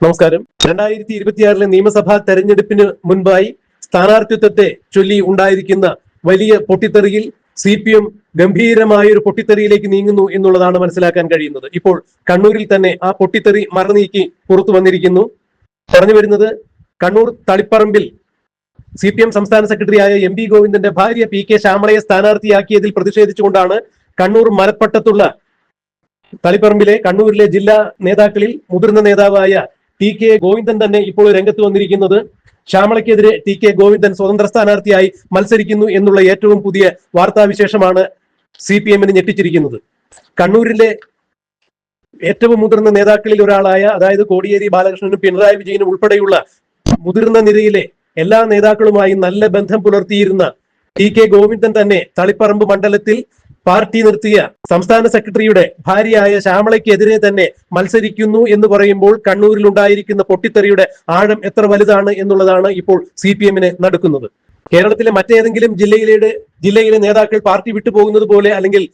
നമസ്കാരം. 2026 നിയമസഭാ തെരഞ്ഞെടുപ്പിന് മുൻപായി സ്ഥാനാർത്ഥിത്വത്തെ ചൊല്ലി ഉണ്ടായിരിക്കുന്ന വലിയ പൊട്ടിത്തെറിയിൽ CPM ഗംഭീരമായ ഒരു പൊട്ടിത്തെറിയിലേക്ക് നീങ്ങുന്നു എന്നുള്ളതാണ് മനസ്സിലാക്കാൻ കഴിയുന്നത്. ഇപ്പോൾ കണ്ണൂരിൽ തന്നെ ആ പൊട്ടിത്തെറി മറനീക്കി പുറത്തു വന്നിരിക്കുന്നു. പറഞ്ഞു വരുന്നത്, കണ്ണൂർ തളിപ്പറമ്പിൽ CPM സംസ്ഥാന സെക്രട്ടറിയായ MP ഗോവിന്ദന്റെ ഭാര്യ PK ശ്യാമളയെ സ്ഥാനാർത്ഥിയാക്കിയതിൽ പ്രതിഷേധിച്ചുകൊണ്ടാണ് കണ്ണൂർ മലപ്പട്ടത്തുള്ള തളിപ്പറമ്പിലെ കണ്ണൂരിലെ ജില്ലാ നേതാക്കളിൽ മുതിർന്ന നേതാവായ TK ഗോവിന്ദൻ തന്നെ ഇപ്പോൾ രംഗത്ത് വന്നിരിക്കുന്നത്. ശ്യാമളയ്ക്കെതിരെ TK ഗോവിന്ദൻ സ്വതന്ത്ര സ്ഥാനാർത്ഥിയായി മത്സരിക്കുന്നു എന്നുള്ള ഏറ്റവും പുതിയ വാർത്താവിശേഷമാണ് CPM-നെ ഞെട്ടിച്ചിരിക്കുന്നത്. കണ്ണൂരിലെ ഏറ്റവും മുതിർന്ന നേതാക്കളിൽ ഒരാളായ, അതായത് കോടിയേരി ബാലകൃഷ്ണനും പിണറായി വിജയനും ഉൾപ്പെടെയുള്ള മുതിർന്ന നിരയിലെ എല്ലാ നേതാക്കളുമായി നല്ല ബന്ധം പുലർത്തിയിരുന്ന TK ഗോവിന്ദൻ തന്നെ തളിപ്പറമ്പ് മണ്ഡലത്തിൽ പാർട്ടി നിർത്തിയ സംസ്ഥാന സെക്രട്ടറിയുടെ ഭാര്യയായ ശ്യാമളയ്ക്കെതിരെ തന്നെ മത്സരിക്കുന്നു എന്ന് പറയുമ്പോൾ കണ്ണൂരിൽ ഉണ്ടായിരിക്കുന്ന പൊട്ടിത്തെറിയുടെ ആഴം എത്ര വലുതാണ് എന്നുള്ളതാണ് ഇപ്പോൾ CPM-നെ നടക്കുന്നത്. കേരളത്തിലെ മറ്റേതെങ്കിലും ജില്ലയിലെ നേതാക്കൾ പാർട്ടി വിട്ടുപോകുന്നത് പോലെ, അല്ലെങ്കിൽ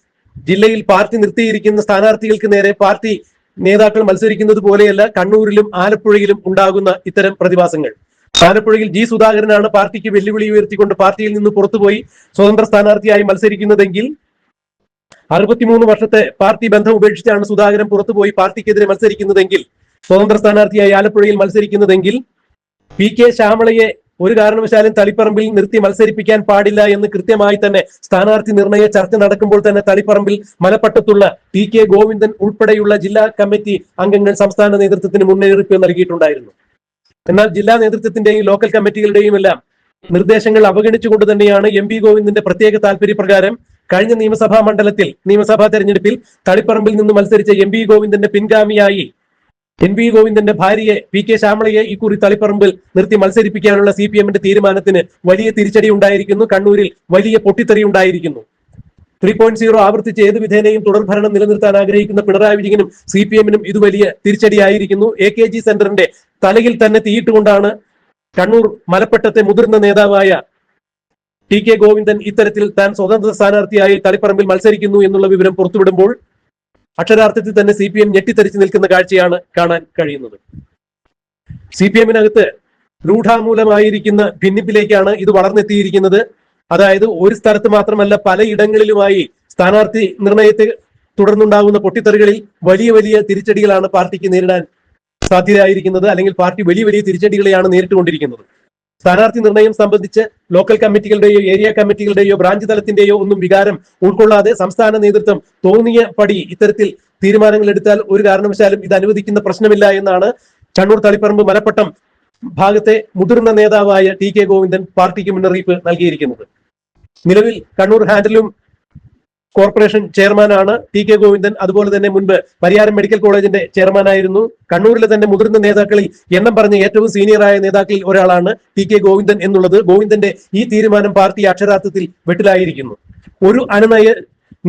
ജില്ലയിൽ പാർട്ടി നിർത്തിയിരിക്കുന്ന സ്ഥാനാർത്ഥികൾക്ക് നേരെ പാർട്ടി നേതാക്കൾ മത്സരിക്കുന്നത് പോലെയല്ല കണ്ണൂരിലും ആലപ്പുഴയിലും ഉണ്ടാകുന്ന ഇത്തരം പ്രതിഭാസങ്ങൾ. ആലപ്പുഴയിൽ G സുധാകരനാണ് പാർട്ടിക്ക് വെല്ലുവിളി ഉയർത്തിക്കൊണ്ട് പാർട്ടിയിൽ നിന്ന് പുറത്തുപോയി സ്വതന്ത്ര സ്ഥാനാർത്ഥിയായി മത്സരിക്കുന്നതെങ്കിൽ, 63 വർഷത്തെ പാർട്ടി ബന്ധം ഉപേക്ഷിച്ചാണ് സുധാകരൻ പുറത്തുപോയി പാർട്ടിക്കെതിരെ മത്സരിക്കുന്നതെങ്കിൽ, സ്വതന്ത്ര സ്ഥാനാർത്ഥിയായി ആലപ്പുഴയിൽ മത്സരിക്കുന്നതെങ്കിൽ, PK ശ്യാമളയെ ഒരു കാരണവശാലും തളിപ്പറമ്പിൽ നിർത്തി മത്സരിപ്പിക്കാൻ പാടില്ല എന്ന് കൃത്യമായി തന്നെ സ്ഥാനാർത്ഥി നിർണയ ചർച്ച നടക്കുമ്പോൾ തന്നെ തളിപ്പറമ്പിൽ മലപ്പട്ടത്തുള്ള TK ഗോവിന്ദൻ ഉൾപ്പെടെയുള്ള ജില്ലാ കമ്മിറ്റി അംഗങ്ങൾ സംസ്ഥാന നേതൃത്വത്തിന് മുന്നറിയിപ്പ് നൽകിയിട്ടുണ്ടായിരുന്നു. എന്നാൽ ജില്ലാ നേതൃത്വത്തിന്റെയും ലോക്കൽ കമ്മിറ്റികളുടെയും എല്ലാം നിർദ്ദേശങ്ങൾ അവഗണിച്ചുകൊണ്ട് തന്നെയാണ് MP ഗോവിന്ദന്റെ പ്രത്യേക താല്പര്യപ്രകാരം കഴിഞ്ഞ നിയമസഭാ തെരഞ്ഞെടുപ്പിൽ തളിപ്പറമ്പിൽ നിന്ന് മത്സരിച്ച MP ഗോവിന്ദന്റെ പിൻഗാമിയായി MP ഗോവിന്ദന്റെ ഭാര്യയെ PK ശ്യാമളയെ ഇക്കുറി തളിപ്പറമ്പിൽ നിർത്തി മത്സരിപ്പിക്കാനുള്ള CPM-ന്റെ തീരുമാനത്തിന് വലിയ തിരിച്ചടി ഉണ്ടായിരിക്കുന്നു. കണ്ണൂരിൽ വലിയ പൊട്ടിത്തെറി ഉണ്ടായിരിക്കുന്നു. 3.0 ആവർത്തിച്ച് ഏത് വിധേനയും തുടർഭരണം നിലനിർത്താൻ ആഗ്രഹിക്കുന്ന പിണറായി വിജയനും CPM-നും ഇത് വലിയ തിരിച്ചടിയായിരിക്കുന്നു. AKG സെന്ററിന്റെ തലയിൽ തന്നെ തീയിട്ടുകൊണ്ടാണ് കണ്ണൂർ മലപ്പട്ടത്തെ മുതിർന്ന നേതാവായ TK ഗോവിന്ദൻ ഇത്തരത്തിൽ താൻ സ്വതന്ത്ര സ്ഥാനാർത്ഥിയായി തളിപ്പറമ്പിൽ മത്സരിക്കുന്നു എന്നുള്ള വിവരം പുറത്തുവിടുമ്പോൾ അക്ഷരാർത്ഥത്തിൽ തന്നെ CPM ഞെട്ടിത്തെറിച്ച് നിൽക്കുന്ന കാഴ്ചയാണ് കാണാൻ കഴിയുന്നത്. CPM-നകത്ത് രൂഢാമൂലമായിരിക്കുന്ന ഭിന്നിപ്പിലേക്കാണ് ഇത് വളർന്നെത്തിയിരിക്കുന്നത്. അതായത് ഒരു സ്ഥലത്ത് മാത്രമല്ല, പലയിടങ്ങളിലുമായി സ്ഥാനാർത്ഥി നിർണയത്തെ തുടർന്നുണ്ടാകുന്ന പൊട്ടിത്തെറികളിൽ വലിയ വലിയ തിരിച്ചടികളാണ് പാർട്ടിക്ക് നേരിടാൻ സാധ്യതയായിരിക്കുന്നത്. അല്ലെങ്കിൽ പാർട്ടി വലിയ വലിയ തിരിച്ചടികളെയാണ് നേരിട്ടുകൊണ്ടിരിക്കുന്നത്. സ്ഥാനാർത്ഥി നിർണയം സംബന്ധിച്ച് ലോക്കൽ കമ്മിറ്റികളുടെയോ ഏരിയ കമ്മിറ്റികളുടെയോ ബ്രാഞ്ച് തലത്തിന്റെയോ ഒന്നും വികാരം ഉൾക്കൊള്ളാതെ സംസ്ഥാന നേതൃത്വം തോന്നിയ പടി ഇത്തരത്തിൽ തീരുമാനങ്ങൾ എടുത്താൽ ഒരു കാരണവശാലും ഇത് അനുവദിക്കുന്ന പ്രശ്നമില്ല എന്നാണ് കണ്ണൂർ തളിപ്പറമ്പ് മലപ്പട്ടം ഭാഗത്തെ മുതിർന്ന നേതാവായ TK ഗോവിന്ദൻ പാർട്ടിക്ക് മുന്നറിയിപ്പ് നൽകിയിരിക്കുന്നത്. നിലവിൽ കണ്ണൂർ ഹാൻഡ്ലൂം കോർപ്പറേഷൻ ചെയർമാനാണ് TK ഗോവിന്ദൻ. അതുപോലെ തന്നെ മുൻപ് പരിയാരം മെഡിക്കൽ കോളേജിന്റെ ചെയർമാനായിരുന്നു. കണ്ണൂരിലെ തന്നെ മുതിർന്ന നേതാക്കളിൽ എണ്ണം പറഞ്ഞ ഏറ്റവും സീനിയറായ നേതാക്കളിൽ ഒരാളാണ് TK ഗോവിന്ദൻ എന്നുള്ളത്. ഗോവിന്ദന്റെ ഈ തീരുമാനം പാർട്ടി അക്ഷരാർത്ഥത്തിൽ വെട്ടിലായിരിക്കുന്നു. ഒരു അനുനയ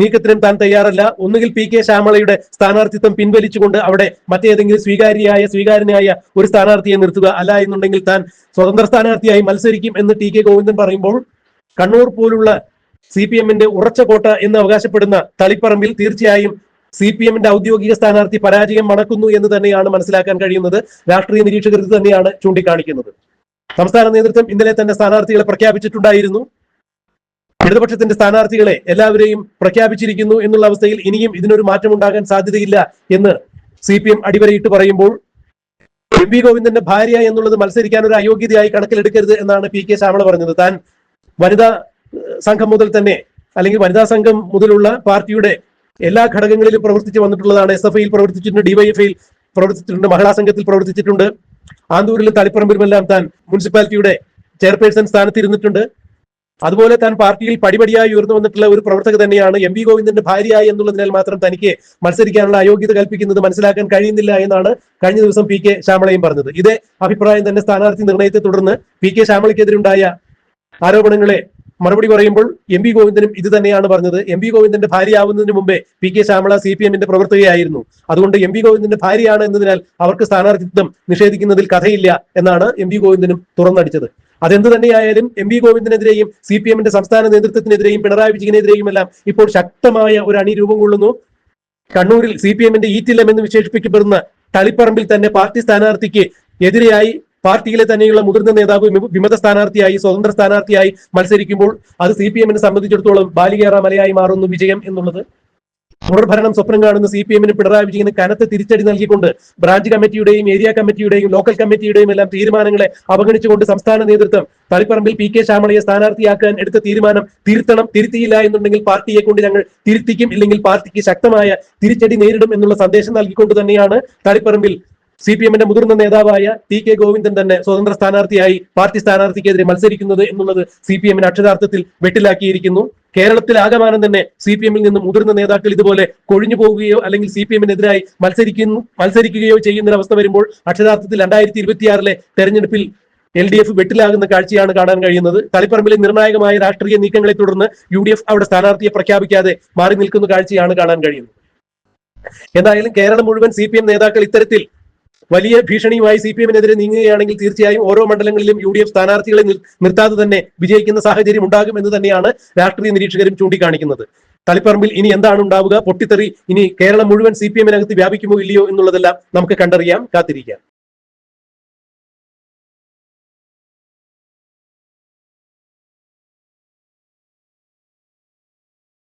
നീക്കത്തിനും താൻ തയ്യാറല്ല. ഒന്നുകിൽ PK ശ്യാമളയുടെ സ്ഥാനാർത്ഥിത്വം പിൻവലിച്ചുകൊണ്ട് അവിടെ മറ്റേതെങ്കിലും സ്വീകാര്യനായ ഒരു സ്ഥാനാർത്ഥിയെ നിർത്തുക, അല്ല എന്നുണ്ടെങ്കിൽ താൻ സ്വതന്ത്ര സ്ഥാനാർത്ഥിയായി മത്സരിക്കും എന്ന് TK ഗോവിന്ദൻ പറയുമ്പോൾ, കണ്ണൂർ പോലുള്ള CPM-ന്റെ ഉറച്ച കോട്ട എന്ന് അവകാശപ്പെടുന്ന തളിപ്പറമ്പിൽ തീർച്ചയായും CPM-ന്റെ ഔദ്യോഗിക സ്ഥാനാർത്ഥി പരാജയം മണക്കുന്നു എന്ന് തന്നെയാണ് മനസ്സിലാക്കാൻ കഴിയുന്നത്. രാഷ്ട്രീയ നിരീക്ഷകർ ഇത് തന്നെയാണ് ചൂണ്ടിക്കാണിക്കുന്നത്. സംസ്ഥാന നേതൃത്വം ഇന്നലെ തന്നെ സ്ഥാനാർത്ഥികളെ പ്രഖ്യാപിച്ചിട്ടുണ്ടായിരുന്നു. ഇടതുപക്ഷത്തിന്റെ സ്ഥാനാർത്ഥികളെ എല്ലാവരെയും പ്രഖ്യാപിച്ചിരിക്കുന്നു എന്നുള്ള അവസ്ഥയിൽ ഇനിയും ഇതിനൊരു മാറ്റം ഉണ്ടാകാൻ സാധ്യതയില്ല എന്ന് CPM അടിവരയിട്ട് പറയുമ്പോൾ, MP ഗോവിന്ദന്റെ ഭാര്യ എന്നുള്ളത് മത്സരിക്കാൻ ഒരു അയോഗ്യതയായി കണക്കിലെടുക്കരുത് എന്നാണ് PK ശ്യാമള പറഞ്ഞത്. താൻ വനിതാ സംഘം മുതൽ തന്നെ, അല്ലെങ്കിൽ വനിതാ സംഘം മുതലുള്ള പാർട്ടിയുടെ എല്ലാ ഘടകങ്ങളിലും പ്രവർത്തിച്ചു വന്നിട്ടുള്ളതാണ്. SFI-യിൽ പ്രവർത്തിച്ചിട്ടുണ്ട്, DYFI-യിൽ പ്രവർത്തിച്ചിട്ടുണ്ട്, മഹിളാ സംഘത്തിൽ പ്രവർത്തിച്ചിട്ടുണ്ട്. ആന്തൂരിലും തളിപ്പറമ്പിലുമെല്ലാം താൻ മുനിസിപ്പാലിറ്റിയുടെ ചെയർപേഴ്സൺ സ്ഥാനത്തിരുന്നിട്ടുണ്ട്. അതുപോലെ താൻ പാർട്ടിയിൽ പടിപടിയായി ഉയർന്നു വന്നിട്ടുള്ള ഒരു പ്രവർത്തക തന്നെയാണ്. MP ഗോവിന്ദന്റെ ഭാര്യ എന്നുള്ളതിനാൽ മാത്രം തനിക്ക് മത്സരിക്കാനുള്ള അയോഗ്യത കൽപ്പിക്കുന്നത് മനസ്സിലാക്കാൻ കഴിയുന്നില്ല എന്നാണ് കഴിഞ്ഞ ദിവസം PK ശ്യാമളയും പറഞ്ഞത്. ഇതേ അഭിപ്രായം തന്നെ സ്ഥാനാർത്ഥി നിർണയത്തെ തുടർന്ന് PK ശ്യാമളയ്ക്കെതിരുണ്ടായ ആരോപണങ്ങളെ മറുപടി പറയുമ്പോൾ MP ഗോവിന്ദനും ഇത് തന്നെയാണ് പറഞ്ഞത്. MP ഗോവിന്ദന്റെ ഭാര്യയാവുന്നതിന് മുമ്പേ PK ശ്യാമള CPM-ന്റെ പ്രവർത്തകയായിരുന്നു. അതുകൊണ്ട് MP ഗോവിന്ദന്റെ ഭാര്യയാണ് എന്നതിനാൽ അവർക്ക് സ്ഥാനാർത്ഥിത്വം നിഷേധിക്കുന്നതിൽ കഥയില്ല എന്നാണ് MP ഗോവിന്ദനും തുറന്നടിച്ചത്. അതെന്ത് തന്നെയായാലും MP ഗോവിന്ദനെതിരെയും CPM-ന്റെ സംസ്ഥാന നേതൃത്വത്തിനെതിരെയും പിണറായി വിജയനെതിരെയും എല്ലാം ഇപ്പോൾ ശക്തമായ ഒരു അണി രൂപം കൊള്ളുന്നു. കണ്ണൂരിൽ CPM-ന്റെ ഈറ്റില്ലം എന്ന് വിശേഷിപ്പിക്കപ്പെടുന്ന തളിപ്പറമ്പിൽ തന്നെ പാർട്ടി സ്ഥാനാർത്ഥിക്ക് എതിരെയായി പാർട്ടിയിലെ തന്നെയുള്ള മുതിർന്ന നേതാവ് വിമത സ്ഥാനാർത്ഥിയായി, സ്വതന്ത്ര സ്ഥാനാർത്ഥിയായി മത്സരിക്കുമ്പോൾ അത് CPM-നെ സംബന്ധിച്ചിടത്തോളം ബാലികേറ മലയായി മാറുന്നു വിജയം എന്നുള്ളത്. തുടർഭരണം സ്വപ്നം കാണുന്ന CPM-ന് പിണറായി വിജയന് കനത്ത തിരിച്ചടി നൽകിക്കൊണ്ട് ബ്രാഞ്ച് കമ്മിറ്റിയുടെയും ഏരിയ കമ്മിറ്റിയുടെയും ലോക്കൽ കമ്മിറ്റിയുടെയും എല്ലാം തീരുമാനങ്ങളെ അവഗണിച്ചുകൊണ്ട് സംസ്ഥാന നേതൃത്വം തളിപ്പറമ്പിൽ PK ശ്യാമളയെ സ്ഥാനാർത്ഥിയാക്കാൻ എടുത്ത തീരുമാനം തിരുത്തിയില്ല എന്നുണ്ടെങ്കിൽ പാർട്ടിയെ കൊണ്ട് ഞങ്ങൾ തിരുത്തിക്കും, ഇല്ലെങ്കിൽ പാർട്ടിക്ക് ശക്തമായ തിരിച്ചടി നേരിടും എന്നുള്ള സന്ദേശം നൽകിക്കൊണ്ട് തന്നെയാണ് തളിപ്പറമ്പിൽ CPM-ന്റെ മുതിർന്ന നേതാവായ TK ഗോവിന്ദൻ തന്നെ സ്വതന്ത്ര സ്ഥാനാർത്ഥിയായി പാർട്ടി സ്ഥാനാർത്ഥിക്കെതിരെ മത്സരിക്കുന്നത് എന്നുള്ളത് CPM-നെ അക്ഷരാർത്ഥത്തിൽ വെട്ടിലാക്കിയിരിക്കുന്നു. കേരളത്തിലാകമാനം തന്നെ CPM-ൽ നിന്നും മുതിർന്ന നേതാക്കൾ ഇതുപോലെ കൊഴിഞ്ഞു പോവുകയോ അല്ലെങ്കിൽ CPM-നെതിരായി മത്സരിക്കുകയോ ചെയ്യുന്നൊരവസ്ഥ വരുമ്പോൾ അക്ഷരാർത്ഥത്തിൽ 2026 തെരഞ്ഞെടുപ്പിൽ LDF വെട്ടിലാകുന്ന കാഴ്ചയാണ് കാണാൻ കഴിയുന്നത്. തളിപ്പറമ്പിലെ നിർണായകമായ രാഷ്ട്രീയ നീക്കങ്ങളെ തുടർന്ന് UDF അവിടെ സ്ഥാനാർത്ഥിയെ പ്രഖ്യാപിക്കാതെ മാറി നിൽക്കുന്ന കാഴ്ചയാണ് കാണാൻ കഴിയുന്നത്. എന്തായാലും കേരളം മുഴുവൻ CPM നേതാക്കൾ ഇത്തരത്തിൽ വലിയ ഭീഷണിയുമായി CPM-നെതിരെ നീങ്ങുകയാണെങ്കിൽ തീർച്ചയായും ഓരോ മണ്ഡലങ്ങളിലും UDF സ്ഥാനാർത്ഥികളെ നിർത്താതെ തന്നെ വിജയിക്കുന്ന സാഹചര്യം ഉണ്ടാകും എന്ന് തന്നെയാണ് രാഷ്ട്രീയ നിരീക്ഷകരും ചൂണ്ടിക്കാണിക്കുന്നത്. തളിപ്പറമ്പിൽ ഇനി എന്താണ് ഉണ്ടാവുക? പൊട്ടിത്തെറി ഇനി കേരളം മുഴുവൻ CPM-നകത്ത് വ്യാപിക്കുമോ ഇല്ലയോ എന്നുള്ളതെല്ലാം നമുക്ക് കണ്ടറിയാം, കാത്തിരിക്കാം.